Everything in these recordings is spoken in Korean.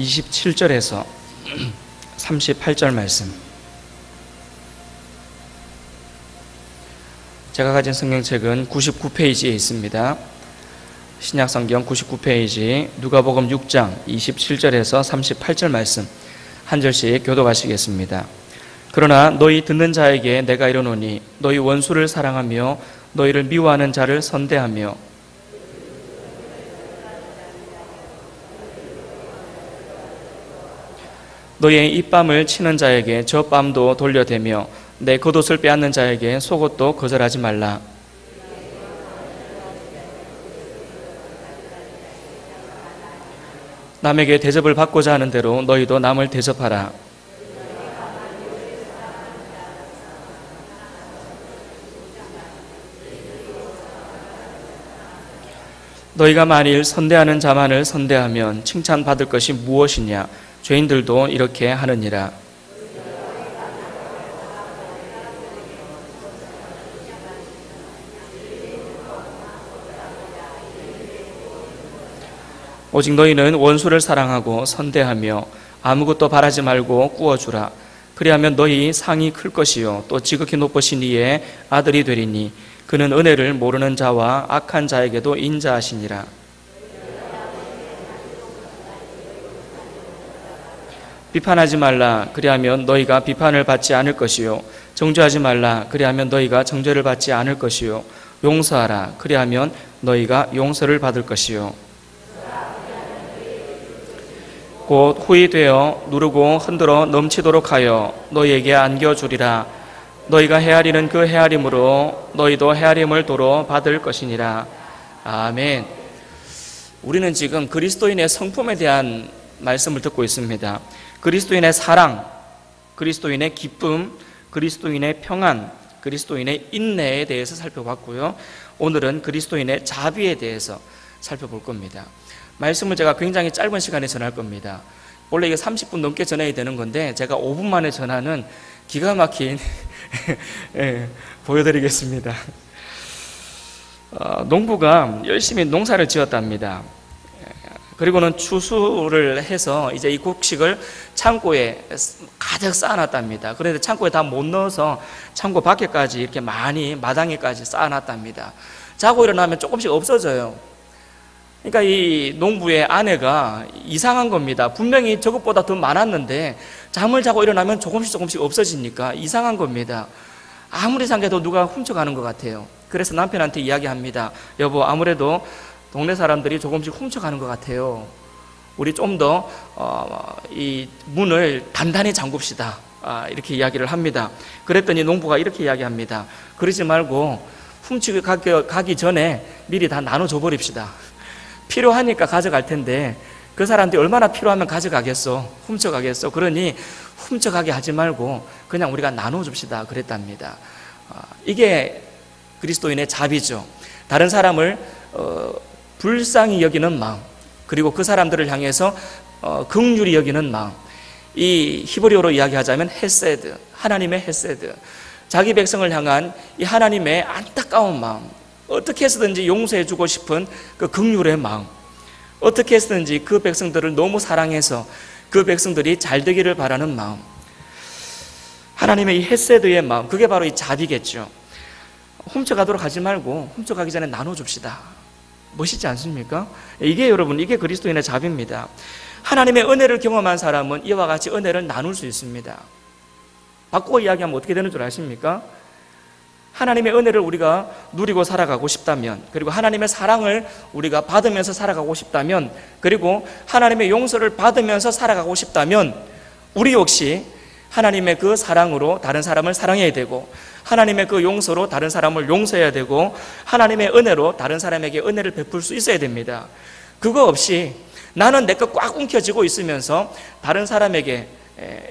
27절에서 38절 말씀. 제가 가진 성경책은 99페이지에 있습니다. 신약성경 99페이지 누가복음 6장 27절에서 38절 말씀 한 절씩 교독하시겠습니다. 그러나 너희 듣는 자에게 내가 이르노니 너희 원수를 사랑하며 너희를 미워하는 자를 선대하며 너희의 입밤을 치는 자에게 저 뺨도 돌려대며 내 겉옷을 빼앗는 자에게 속옷도 거절하지 말라. 남에게 대접을 받고자 하는 대로 너희도 남을 대접하라. 너희가 만일 선대하는 자만을 선대하면 칭찬받을 것이 무엇이냐? 죄인들도 이렇게 하느니라. 오직 너희는 원수를 사랑하고 선대하며 아무것도 바라지 말고 꾸어주라. 그리하면 너희 상이 클 것이요 또 지극히 높으신 이의 아들이 되리니 그는 은혜를 모르는 자와 악한 자에게도 인자하시니라. 비판하지 말라. 그리하면 너희가 비판을 받지 않을 것이요 정죄하지 말라. 그리하면 너희가 정죄를 받지 않을 것이요 용서하라. 그리하면 너희가 용서를 받을 것이요 곧 후이되어 누르고 흔들어 넘치도록 하여 너희에게 안겨주리라. 너희가 헤아리는 그 헤아림으로 너희도 헤아림을 도로 받을 것이니라. 아멘. 우리는 지금 그리스도인의 성품에 대한 말씀을 듣고 있습니다. 그리스도인의 사랑, 그리스도인의 기쁨, 그리스도인의 평안, 그리스도인의 인내에 대해서 살펴봤고요. 오늘은 그리스도인의 자비에 대해서 살펴볼 겁니다. 말씀을 제가 굉장히 짧은 시간에 전할 겁니다. 원래 이게 30분 넘게 전해야 되는 건데 제가 5분 만에 전하는 기가 막힌 보여드리겠습니다. 농부가 열심히 농사를 지었답니다. 그리고는 추수를 해서 이제 이 곡식을 창고에 가득 쌓아놨답니다. 그런데 창고에 다 못 넣어서 창고 밖에까지 이렇게 많이 마당에까지 쌓아놨답니다. 자고 일어나면 조금씩 없어져요. 그러니까 이 농부의 아내가 이상한 겁니다. 분명히 저것보다 더 많았는데 잠을 자고 일어나면 조금씩 없어지니까 이상한 겁니다. 아무리 생각해도 누가 훔쳐가는 것 같아요. 그래서 남편한테 이야기합니다. 여보, 아무래도 동네 사람들이 조금씩 훔쳐가는 것 같아요. 우리 좀 더 이 문을 단단히 잠굽시다. 이렇게 이야기를 합니다. 그랬더니 농부가 이렇게 이야기합니다. 그러지 말고 훔치고 가기 전에 미리 다 나눠줘 버립시다. 필요하니까 가져갈 텐데 그 사람들이 얼마나 필요하면 가져가겠어? 훔쳐가겠어? 그러니 훔쳐가게 하지 말고 그냥 우리가 나눠줍시다 그랬답니다. 이게 그리스도인의 자비죠. 다른 사람을 불쌍히 여기는 마음, 그리고 그 사람들을 향해서 긍휼히 여기는 마음. 이 히브리어로 이야기하자면 헤세드, 하나님의 헤세드, 자기 백성을 향한 이 하나님의 안타까운 마음, 어떻게 해서든지 용서해주고 싶은 그 긍휼의 마음, 어떻게 해서든지 그 백성들을 너무 사랑해서 그 백성들이 잘 되기를 바라는 마음, 하나님의 이 헤세드의 마음, 그게 바로 이 자비겠죠. 훔쳐가도록 하지 말고 훔쳐가기 전에 나눠줍시다. 멋있지 않습니까? 이게 여러분, 이게 그리스도인의 자비입니다. 하나님의 은혜를 경험한 사람은 이와 같이 은혜를 나눌 수 있습니다. 바꾸고 이야기하면 어떻게 되는 줄 아십니까? 하나님의 은혜를 우리가 누리고 살아가고 싶다면, 그리고 하나님의 사랑을 우리가 받으면서 살아가고 싶다면, 그리고 하나님의 용서를 받으면서 살아가고 싶다면 우리 역시 하나님의 그 사랑으로 다른 사람을 사랑해야 되고, 하나님의 그 용서로 다른 사람을 용서해야 되고, 하나님의 은혜로 다른 사람에게 은혜를 베풀 수 있어야 됩니다. 그거 없이 나는 내 것 꽉 움켜쥐고 있으면서 다른 사람에게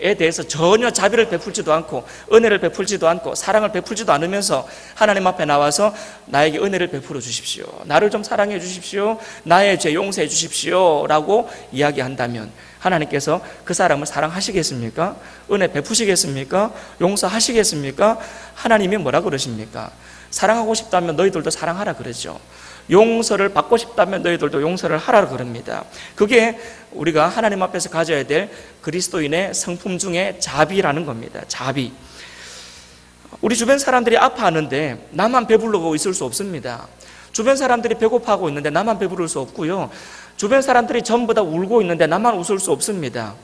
에 대해서 전혀 자비를 베풀지도 않고 은혜를 베풀지도 않고 사랑을 베풀지도 않으면서 하나님 앞에 나와서 나에게 은혜를 베풀어 주십시오, 나를 좀 사랑해 주십시오, 나의 죄 용서해 주십시오 라고 이야기한다면 하나님께서 그 사람을 사랑하시겠습니까? 은혜 베푸시겠습니까? 용서하시겠습니까? 하나님이 뭐라 그러십니까? 사랑하고 싶다면 너희들도 사랑하라 그러죠. 용서를 받고 싶다면 너희들도 용서를 하라 그럽니다. 그게 우리가 하나님 앞에서 가져야 될 그리스도인의 성품 중에 자비라는 겁니다. 자비. 우리 주변 사람들이 아파하는데 나만 배부르고 있을 수 없습니다. 주변 사람들이 배고파하고 있는데 나만 배부를 수 없고요. 주변 사람들이 전부 다 울고 있는데 나만 웃을 수 없습니다.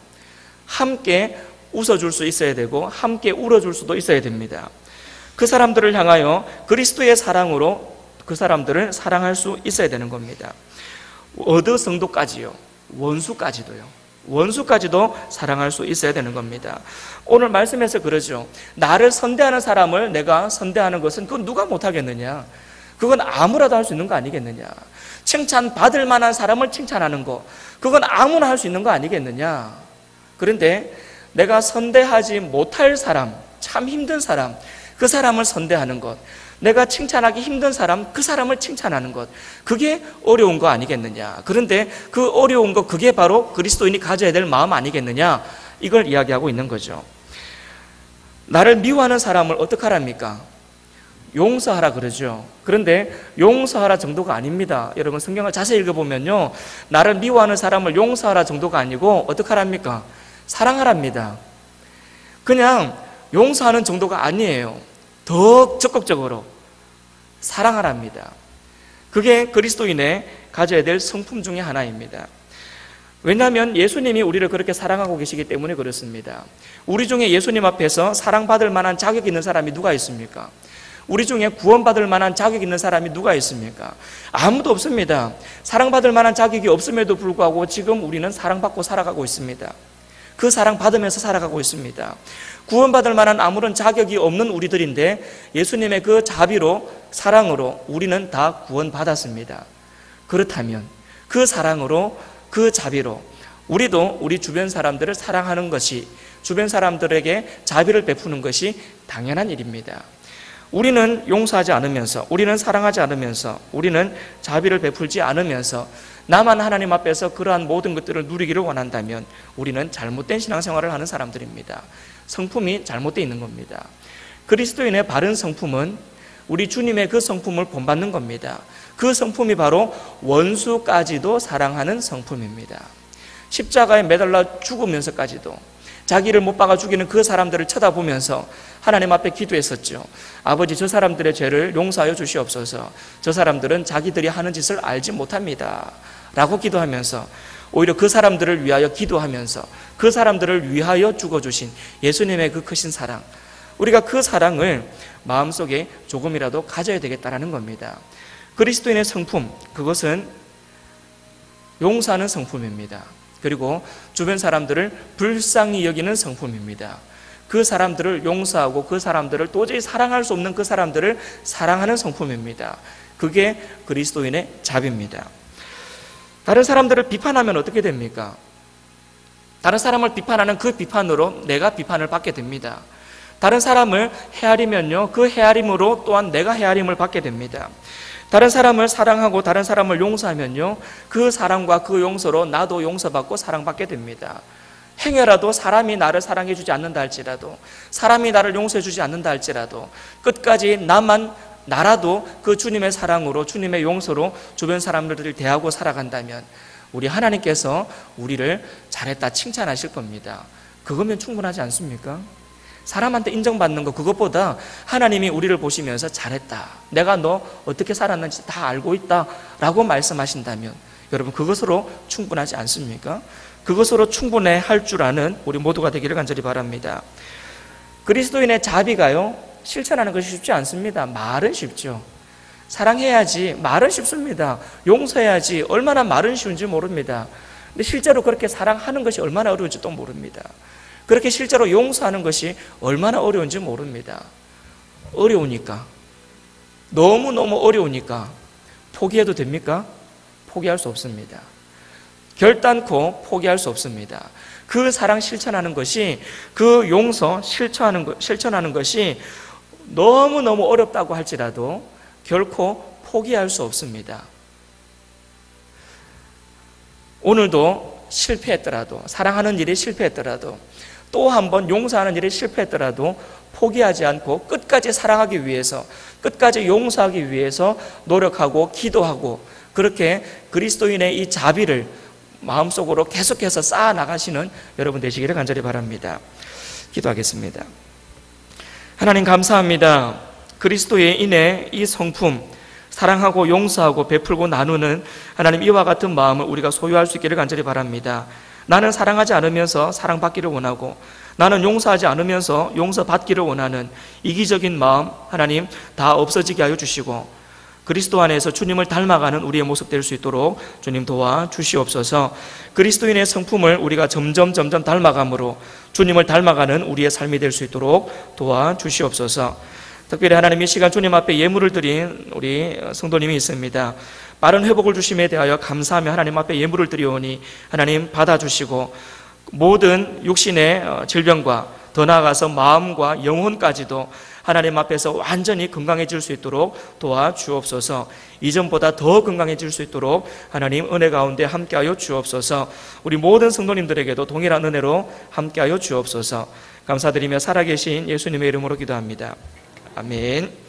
함께 웃어줄 수 있어야 되고 함께 울어줄 수도 있어야 됩니다. 그 사람들을 향하여 그리스도의 사랑으로 그 사람들을 사랑할 수 있어야 되는 겁니다. 어느 정도까지요? 원수까지도 사랑할 수 있어야 되는 겁니다. 오늘 말씀에서 그러죠. 나를 선대하는 사람을 내가 선대하는 것은 그건 누가 못하겠느냐? 그건 아무라도 할 수 있는 거 아니겠느냐? 칭찬받을 만한 사람을 칭찬하는 거, 그건 아무나 할 수 있는 거 아니겠느냐? 그런데 내가 선대하지 못할 사람, 참 힘든 사람, 그 사람을 선대하는 것, 내가 칭찬하기 힘든 사람, 그 사람을 칭찬하는 것, 그게 어려운 거 아니겠느냐? 그런데 그 어려운 거, 그게 바로 그리스도인이 가져야 될 마음 아니겠느냐? 이걸 이야기하고 있는 거죠. 나를 미워하는 사람을 어떻게 하랍니까? 용서하라 그러죠. 그런데 용서하라 정도가 아닙니다. 여러분 성경을 자세히 읽어보면요, 나를 미워하는 사람을 용서하라 정도가 아니고 어떻게 하랍니까? 사랑하랍니다. 그냥 용서하는 정도가 아니에요. 더 적극적으로 사랑하랍니다. 그게 그리스도인의 가져야 될 성품 중에 하나입니다. 왜냐하면 예수님이 우리를 그렇게 사랑하고 계시기 때문에 그렇습니다. 우리 중에 예수님 앞에서 사랑받을 만한 자격 있는 사람이 누가 있습니까? 우리 중에 구원받을 만한 자격 있는 사람이 누가 있습니까? 아무도 없습니다. 사랑받을 만한 자격이 없음에도 불구하고 지금 우리는 사랑받고 살아가고 있습니다. 그 사랑 받으면서 살아가고 있습니다. 구원받을 만한 아무런 자격이 없는 우리들인데 예수님의 그 자비로, 사랑으로 우리는 다 구원받았습니다. 그렇다면 그 사랑으로, 그 자비로 우리도 우리 주변 사람들을 사랑하는 것이, 주변 사람들에게 자비를 베푸는 것이 당연한 일입니다. 우리는 용서하지 않으면서, 우리는 사랑하지 않으면서, 우리는 자비를 베풀지 않으면서 나만 하나님 앞에서 그러한 모든 것들을 누리기를 원한다면 우리는 잘못된 신앙생활을 하는 사람들입니다. 성품이 잘못되어 있는 겁니다. 그리스도인의 바른 성품은 우리 주님의 그 성품을 본받는 겁니다. 그 성품이 바로 원수까지도 사랑하는 성품입니다. 십자가에 매달려 죽으면서까지도 자기를 못 박아 죽이는 그 사람들을 쳐다보면서 하나님 앞에 기도했었죠. 아버지, 저 사람들의 죄를 용서하여 주시옵소서. 저 사람들은 자기들이 하는 짓을 알지 못합니다 라고 기도하면서 오히려 그 사람들을 위하여 기도하면서 그 사람들을 위하여 죽어주신 예수님의 그 크신 사랑, 우리가 그 사랑을 마음속에 조금이라도 가져야 되겠다라는 겁니다. 그리스도인의 성품, 그것은 용서하는 성품입니다. 그리고 주변 사람들을 불쌍히 여기는 성품입니다. 그 사람들을 용서하고 그 사람들을 도저히 사랑할 수 없는 그 사람들을 사랑하는 성품입니다. 그게 그리스도인의 자비입니다. 다른 사람들을 비판하면 어떻게 됩니까? 다른 사람을 비판하는 그 비판으로 내가 비판을 받게 됩니다. 다른 사람을 헤아리면요, 그 헤아림으로 또한 내가 헤아림을 받게 됩니다. 다른 사람을 사랑하고 다른 사람을 용서하면요, 그 사랑과 그 용서로 나도 용서받고 사랑받게 됩니다. 행여라도 사람이 나를 사랑해 주지 않는다 할지라도, 사람이 나를 용서해 주지 않는다 할지라도 끝까지 나라도 그 주님의 사랑으로, 주님의 용서로 주변 사람들을 대하고 살아간다면 우리 하나님께서 우리를 잘했다 칭찬하실 겁니다. 그거면 충분하지 않습니까? 사람한테 인정받는 거, 그것보다 하나님이 우리를 보시면서 잘했다, 내가 너 어떻게 살았는지 다 알고 있다 라고 말씀하신다면 여러분, 그것으로 충분하지 않습니까? 그것으로 충분해 할 줄 아는 우리 모두가 되기를 간절히 바랍니다. 그리스도인의 자비가요, 실천하는 것이 쉽지 않습니다. 말은 쉽죠. 사랑해야지, 말은 쉽습니다. 용서해야지, 얼마나 말은 쉬운지 모릅니다. 근데 실제로 그렇게 사랑하는 것이 얼마나 어려운지도 모릅니다. 그렇게 실제로 용서하는 것이 얼마나 어려운지 모릅니다. 어려우니까, 너무너무 어려우니까 포기해도 됩니까? 포기할 수 없습니다. 결단코 포기할 수 없습니다. 그 사랑 실천하는 것이, 그 용서 실천하는 것이 너무너무 어렵다고 할지라도 결코 포기할 수 없습니다. 오늘도 실패했더라도, 사랑하는 일이 실패했더라도, 또 한 번 용서하는 일에 실패했더라도 포기하지 않고 끝까지 사랑하기 위해서, 끝까지 용서하기 위해서 노력하고 기도하고, 그렇게 그리스도인의 이 자비를 마음속으로 계속해서 쌓아 나가시는 여러분 되시기를 간절히 바랍니다. 기도하겠습니다. 하나님 감사합니다. 그리스도에 인해 이 성품, 사랑하고 용서하고 베풀고 나누는 하나님 이와 같은 마음을 우리가 소유할 수 있기를 간절히 바랍니다. 나는 사랑하지 않으면서 사랑받기를 원하고, 나는 용서하지 않으면서 용서받기를 원하는 이기적인 마음, 하나님 다 없어지게 하여 주시고, 그리스도 안에서 주님을 닮아가는 우리의 모습 될 수 있도록 주님 도와주시옵소서. 그리스도인의 성품을 우리가 점점 닮아감으로 주님을 닮아가는 우리의 삶이 될 수 있도록 도와주시옵소서. 특별히 하나님 이 시간 주님 앞에 예물을 드린 우리 성도님이 있습니다. 빠른 회복을 주심에 대하여 감사하며 하나님 앞에 예물을 드리오니 하나님 받아주시고, 모든 육신의 질병과 더 나아가서 마음과 영혼까지도 하나님 앞에서 완전히 건강해질 수 있도록 도와주옵소서. 이전보다 더 건강해질 수 있도록 하나님 은혜 가운데 함께하여 주옵소서. 우리 모든 성도님들에게도 동일한 은혜로 함께하여 주옵소서. 감사드리며 살아계신 예수님의 이름으로 기도합니다. 아멘.